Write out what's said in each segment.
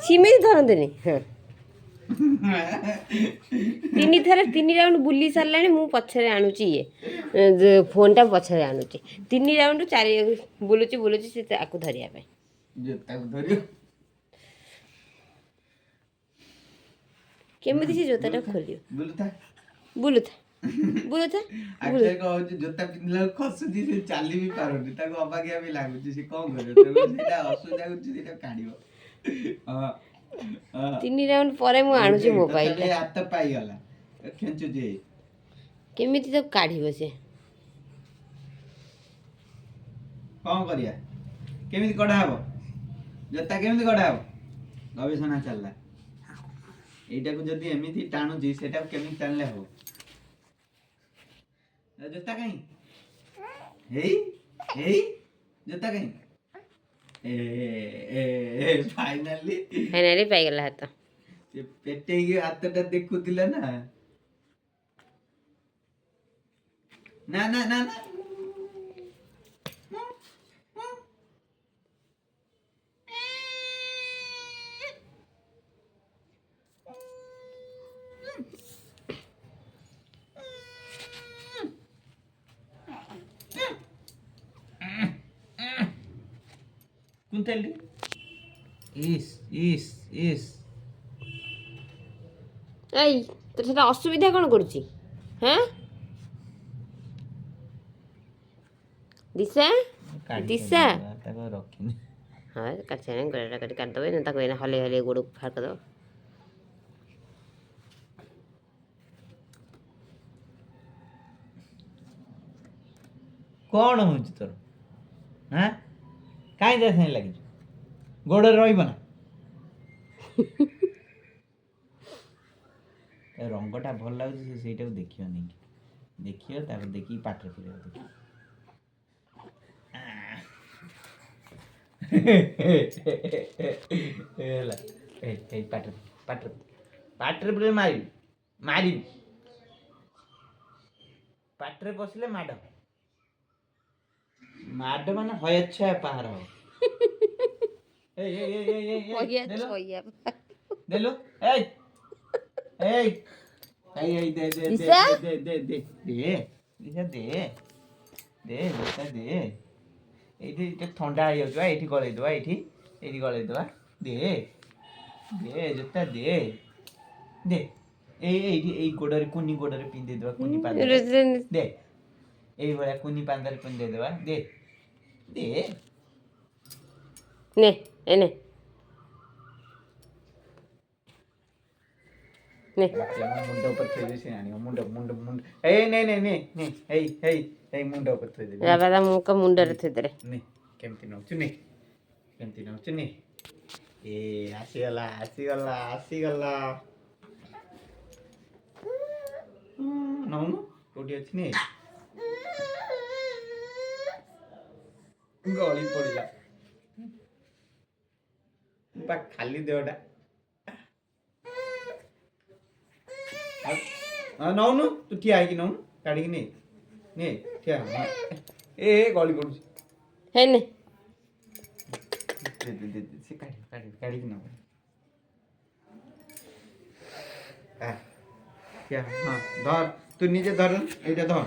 ସେମିତି ଧରନ୍ତୁନି। ହଁ ତିନି ରାଉଣ୍ଡ ବୁଲି ସାରିଲାଣି। ମୁଁ ପଛରେ ଆଣୁଛି ଇଏ ଫୋନ୍ଟା ପଛରେ ଆଣୁଛି। 3 ରାଉଣ୍ଡ 4 ବୁଲୁଛି ସେ ତାକୁ ଧରିବା ପାଇଁ। କେମିତି ସେ ଜୋତାଟା ଖୋଲିବ? ବୁଲୁଥା ଜୋତା ପିନ୍ଧିଲା ଖସୁଛି, ସେ ଚାଲି ବି ପାରୁନି, ତାକୁ ଅବାଗିଆ ବି ଲାଗୁଛି, ସେ କଣ କରିବ? ସେଇଟା ଅସୁବିଧା ହଉଛି, ସେଇଟା କାଢିବ। 3 ରାଉଣ୍ଡ ପରେ ମୁଁ ଆଣୁଛି ମୋବାଇଲଟା। ହାତ ପାଇଗଲା, ଖେଞ୍ଚୁଛି। କେମିତି ତାକୁ କାଢିବ ସେ? କଣ କରିବା? କେମିତି କଢା ହବ ଜୋତା? କେମିତି କଢା ହବ? ଗବେଷଣା ଚାଲିଲା। এইটাକୁ ଯଦି ଏମିତି ଟାଣୁଛି, ସେଟାକୁ କେମିତି ଟାଣିଲେ ହବ? ଜୋତା କାହିଁ? ହେଇ ଜୋତା କାହିଁ? ଫାଇନାଲି ପାଇଗଲା ହାତ। ସେ ପେଟେଇକି ହାତଟା ଦେଖୁଥିଲା ନା। ନା ନା ନା ନା କୁନ୍ଥେଲି। ଇସ୍ ଇସ୍ ଇସ୍। ଏଇ ତୋର ସେଟା ଅସୁବିଧା କ'ଣ କରୁଛି? ହଁ ଦିଶା ଦିଶା। ତାକୁ ରଖିନି। ହଁ କାଟିସାରିଲାଣି, ଗୋଡ଼ଟା କାଟିଦେବ। ତାକୁ ଏଇନା ହଲେଇ ଗୋଡ଼ ବାହାର କରିଦେବ। କଣ ହଉଛି ତୋର? ହଁ କାହିଁ ତା ସାଙ୍ଗେ ଲାଗିଛୁ? ଗୋଡ଼ରେ ରହିବ ନା? ରଙ୍ଗଟା ଭଲ ଲାଗୁଛି, ସେ ସେଇଟାକୁ ଦେଖିବ ନେଇକି। ଦେଖିବ, ତାପରେ ଦେଖିକି ପାଟିରେ ପୁରେଇବ। ଦେଖିବ ହେଲା। ଏଇ ପାଟିରେ ପୁରେଇ ମାରିବି। ପାଟିରେ ପଶିଲେ ମାଡ଼ ମାନେ ହୟଚ୍ଛା ପାହାର ହବ। ଦେଲୁ ଏଇଠି ଥଣ୍ଡା ହେଇଯାଉଛି। ଏଇଠି ଗଳେଇଦବା, ଏଇଠି ଗଳେଇଦବା। ଦେ ଜୋତା ଦେ। ଏଇ ଗୋଡ଼ରେ, କୁନି ଗୋଡ଼ରେ ପିନ୍ଧେଇଦବା। କୁନି ପାଦରେ ଦେ। এইଭଳିଆ କୁନି ପାଦରେ ପିନ୍ଧେଇଦବା। ଦେ ନେ ଏନେ ନେ। ମୁଣ୍ଡ ଉପରେ ଥୋଇଦେଇ ସେ ଆଣିବ। ମୁଣ୍ଡ ଏଇ ନେ ଏଇ ମୁଣ୍ଡ ଉପରେ ଥୋଇଦେବି। ବାବା ତା ମୁଣ୍ଡରେ ଥୋଇଦେଲେ। ନେ କେମିତି ନଉଛୁ? ନେ ଆସିଗଲା। ନଉନୁ କୋଉଠି ଅଛି? ନେ। ଗଳି ପଡ଼ିଲା ଖାଲି ଦେହଟା। ନଉନୁ, ତୁ ଠିଆ ହେଇକି ନଉନୁ, କାଢିକି ନେ ଠିଆ। ଗଳି ପଡୁଛି। ହେଇନି ସେ କାଢିକି ନବ। ଧର, ତୁ ନିଜେ ଧର। এইটা ଧର।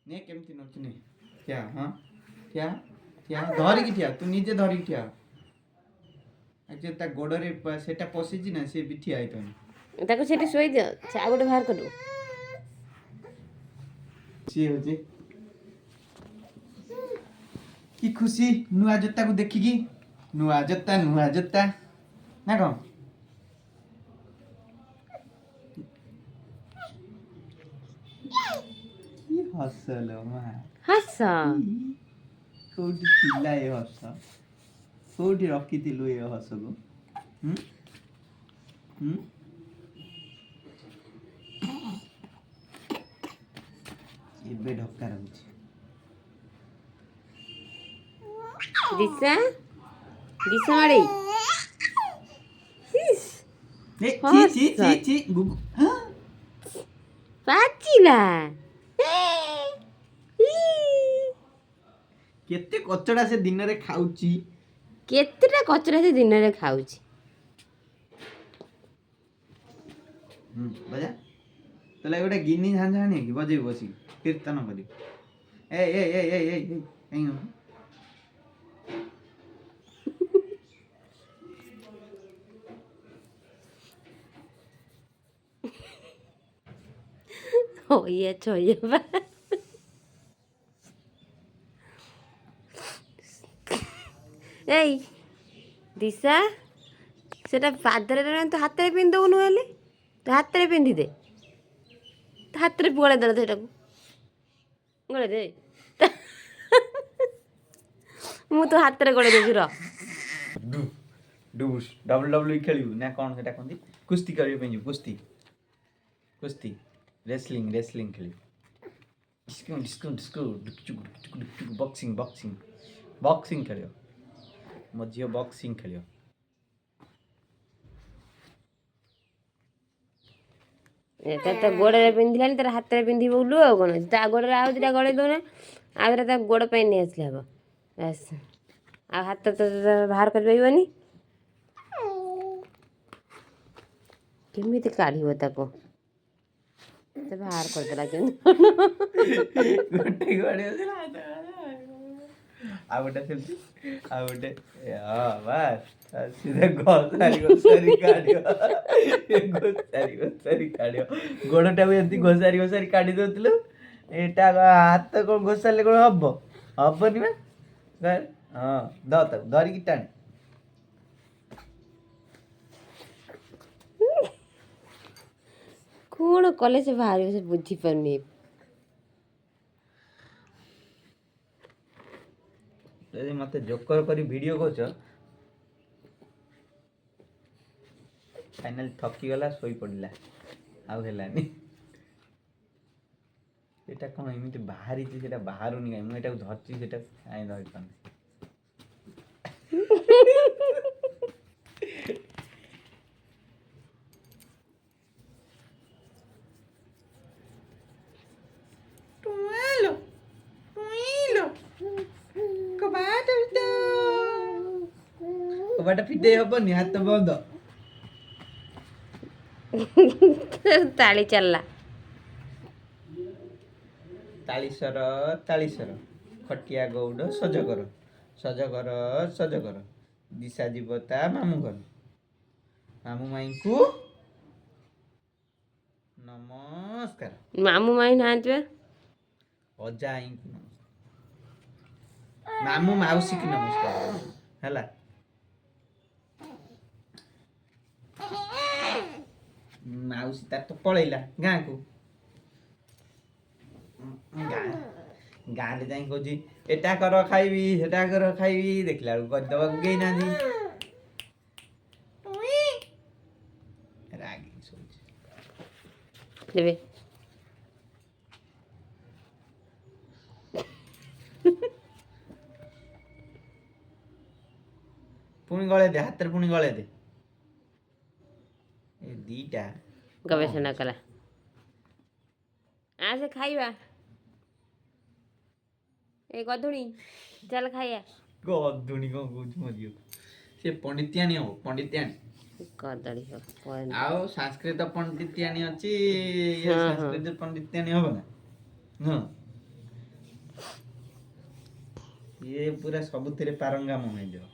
ନେ କେମିତି ନଉଛୁ? ନେ ଠିଆ। ଧରିକି ଠିଆ। ତୁ ନିଜେ ଧରିକି ଠିଆ। ତା ଗୋଡ଼ରେ ସେଟା ପଶିଛି ନା, ସେ ବି ଠିଆ ହେଇପାରୁନି। ତାକୁ ସେଠି ଶୋଇଦିଅ, ସେ ଆଉ ଗୋଟେ ବାହାର କରିବ। ସିଏ ହଉଛି କି ଖୁସି ନୂଆ ଜୋତାକୁ ଦେଖିକି। ନୂଆ ଜୋତା ନା କଣ? କି ହସଲୋ ମା। ହସ। କୋଉଠି ଥିଲା ଏ ହସ? କୋଉଠି ରଖିଥିଲୁ ଏ ହସକୁ? ଏବେ ଢକା ରହୁଛି। ଦିଶା ମାଡେଇ। ପାଚିଲା। କେତେ କଚଡ଼ା ସେ ଦିନରେ ଖାଉଛି। କେତେଟା କଚରା ସେ ଦିନରେ ଖାଉଛି। ବଜା ତାହେଲେ ଗୋଟେ ଗିନି ଝାଞ୍ଝା ଆଣିବେ କି ବଜେଇବୁ ବସିକି କୀର୍ତ୍ତନ କରିବୁ। ଏଇ ହଇଆ ଛଇଆ ବା। ଏଇ ଦିଶା ସେଟା ପାଦରେ ତୁ ହାତରେ ପିନ୍ଧି ଦଉନୁ ହେଲେ ତୁ ହାତରେ ପିନ୍ଧିଦେ। ତୁ ହାତରେ ଗୋଳେଇ ଦେଲା ସେଇଟାକୁ ଗୋଳେଇ ଦେ। ମୁଁ ତୋ ହାତରେ ଗୋଳେଇ ଦଉଛି ର। WWE ଖେଳିବୁ ନା କ'ଣ ସେଟା କହନ୍ତି? କୁସ୍ତି କରିବା ପାଇଁ ଯିବୁ। କୁସ୍ତି ରେସଲିଂ ଖେଳିବୁ। ବକ୍ସିଂ ଖେଳିବ। ମୋ ଝିଅ ବକ୍ସିଂ ଖେଳିବ। ଏଟା ତ ଗୋଡ଼ରେ ପିନ୍ଧିଲାନି ତାର ହାତରେ ପିନ୍ଧିବୁ ବୁଲୁ ଆଉ କ'ଣ ତା ଗୋଡ଼ରେ ଆଉ ଦୁଇଟା ଗଳେଇ ଦଉନା ଆଉ ଦୁଇଟା ତା ଗୋଡ଼ ପାଇଁ ନେଇ ଆସିଲେ ହବ ବାସ୍। ଆଉ ହାତ ତ ବାହାର କରିପାରିବନି। କେମିତି କାଢ଼ିବ ତାକୁ ସେ ବାହାର କରିଦେଲା କେମିତି। ଆଉ ଗୋଟେ ସେମିତି ଆଉ ଗୋଟେ ବାସ୍ ସିଧା ଘୋଷାରି କାଢିବ। ଗୋଡଟାକୁ ଏମିତି ଘୋଷାରି କାଢି ଦଉଥିଲୁ। ଏଇଟା ହାତ କ'ଣ ଘୋଷାରିଲେ କ'ଣ ହବନି ବା। ହଁ ତାକୁ ଧରିକି ଟାଣି। କ'ଣ କଲେ ସେ ବାହାରିବ ସେ ବୁଝିପାରୁନି। ଯଦି ମତେ ଜୋକର କରି ଭିଡିଓ କରୁଛ ଫାଇନାଲି ଥକିଗଲା ଶୋଇପଡ଼ିଲା ଆଉ ହେଲାନି। ଏଇଟା କ'ଣ ଏମିତି ବାହାରିଛି ସେଟା ବାହାରୁନି କାହିଁ? ମୁଁ ଏଟାକୁ ଧରିଛି ସେଟା କାହିଁ ଧରିପାରୁନି। କବାଟ ଫିଟେଇ ହବନି ହାତ ବନ୍ଦ। ତାଳି ଚାଲିଲା। ତାଳିଶର ଖଟିଆ ଗଉଡ଼ ସଜକର ଦିଶା ଯିବ ତା ମାମୁଁ ଘର। ମାମୁଁ ମାଇଁଙ୍କୁ ନମସ୍କାର। ମାମୁଁ ମାଇଁ ନାହାନ୍ତି ବା। ଅଜା ଆଈଙ୍କୁ ନମସ୍କାର। ମାମୁଁ ମାଉସୀକି ନମସ୍କାର ହେଲା। ମାଉସୀ ତାର ତ ପଳେଇଲା ଗାଁକୁ। ଗାଁରେ ଯାଇ କହୁଛି ଏଟା କର ଖାଇବି ସେଟା କର ଖାଇବି। ଦେଖିଲା ବେଳକୁ କରିଦେବାକୁ କେହି ନାହାନ୍ତି। ରାଗିକି ଶୋଇଛି। ଦେବେ ପୁଣି ଗଳେଇ ଦେ ହାତରେ ପୁଣି ଗଳେଇ ଦେ। ଏ ଦିଟା ଗବେଷଣା କଲା। ଆସେ ଖାଇବା ଏ ଗଧୁଣି ଚାଲ ଖାଇବା। ଗଧୁଣି କ'ଣ କହୁଛୁ ମୋ ଝିଅ? ସେ ପଣ୍ଡିତିଆଣୀ ହବ ପଣ୍ଡିତିଆଣୀ। କଦଳୀ ଆଉ ସଂସ୍କୃତ ପଣ୍ଡିତିଆଣୀ ଅଛି। ହଁ, ହଁ। ସଂସ୍କୃତ ପଣ୍ଡିତିଆଣୀ ହବ ନା? ହଁ ଇଏ ପୁରା ସବୁଥିରେ ପାରଙ୍ଗାମ ହେଇଯିବ।